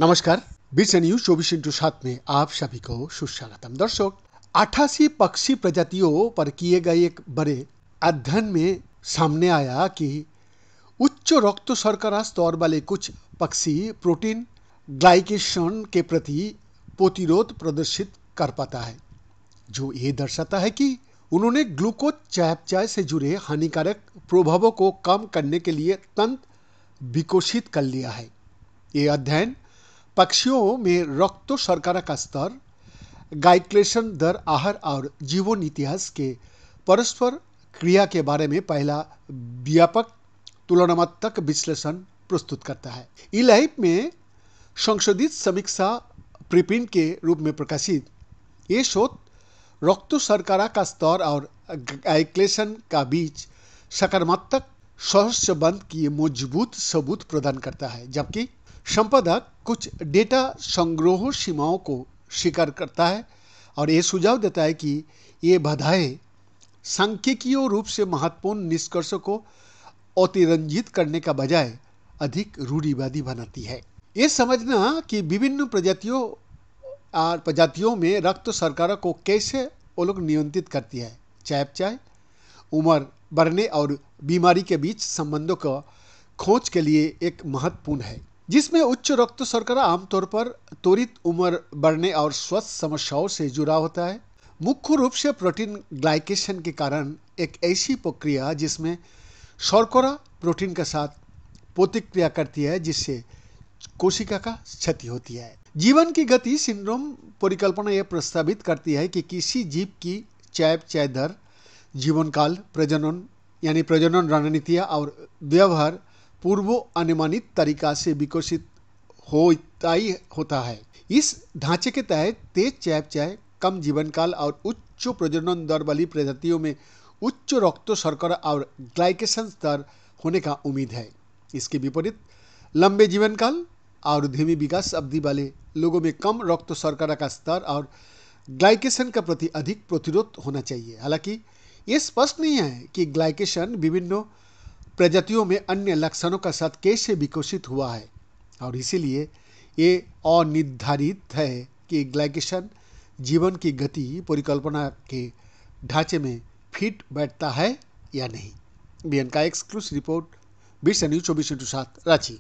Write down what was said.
नमस्कार। बीच न्यूज 24/7 में आप सभी को सुस्वागतम। दर्शक, 88 पक्षी प्रजातियों पर किए गए एक बड़े अध्ययन में सामने आया कि उच्च रक्त शर्करा स्तर वाले कुछ पक्षी प्रोटीन ग्लाइकेशन के प्रति प्रतिरोध प्रदर्शित कर पाता है, जो ये दर्शाता है कि उन्होंने ग्लूकोज चयापचय से जुड़े हानिकारक प्रभावों को कम करने के लिए तंत्र विकसित कर लिया है। ये अध्ययन पक्षियों में रक्त शर्करा का स्तर, ग्लाइकेशन दर, आहार और जीवन इतिहास के परस्पर क्रिया के बारे में पहला व्यापक तुलनात्मक विश्लेषण प्रस्तुत करता है। ई-लाइफ में संशोधित समीक्षा प्रीप्रिंट के रूप में प्रकाशित ये शोध रक्त शर्करा का स्तर और ग्लाइकेशन का बीच सकारात्मक सहसंबंध की मजबूत सबूत प्रदान करता है, जबकि संपादक कुछ डेटा संग्रह सीमाओं को स्वीकार करता है और ये सुझाव देता है कि ये बाधाएं सांख्यिकीय रूप से महत्वपूर्ण निष्कर्ष को अतिरंजित करने का बजाय अधिक रूढ़िवादी बनाती है। ये समझना कि विभिन्न प्रजातियों में रक्त शर्करा को कैसे वो लोग नियंत्रित करती है, चयापचय, उम्र बढ़ने और बीमारी के बीच संबंधों का खोज के लिए एक महत्वपूर्ण है, जिसमें उच्च रक्त शर्करा आमतौर पर त्वरित उम्र बढ़ने और स्वास्थ्य समस्याओं से जुड़ा होता है। मुख्य रूप से प्रोटीन ग्लाइकेशन के कारण एक ऐसी प्रक्रिया जिसमें शर्करा प्रोटीन के साथ प्रतिक्रिया करती है, जिससे कोशिका का क्षति होती है। जीवन की गति सिंड्रोम परिकल्पना यह प्रस्तावित करती है कि किसी जीव की चयापचय दर, जीवन काल, प्रजनन रणनीतियाँ और व्यवहार पूर्व अनुमानित तरीका से विकसित होता है। इस ढांचे के तहत तेज चयापचय, कम जीवन काल और उच्च प्रजनन दर वाली प्रजातियों में उच्च रक्त शर्करा और ग्लाइकेशन स्तर होने का उम्मीद है। इसके विपरीत लंबे जीवन काल और धीमी विकास अवधि वाले लोगों में कम रक्त शर्करा का स्तर और ग्लाइकेशन के प्रति अधिक प्रतिरोध होना चाहिए। हालांकि ये स्पष्ट नहीं है कि ग्लाइकेशन विभिन्न प्रजातियों में अन्य लक्षणों के साथ कैसे विकसित हुआ है, और इसीलिए ये अनिर्धारित है कि ग्लाइकेशन जीवन की गति परिकल्पना के ढांचे में फिट बैठता है या नहीं। बीएन का एक्सक्लूसिव रिपोर्ट, बीच न्यूज 24/7 रांची।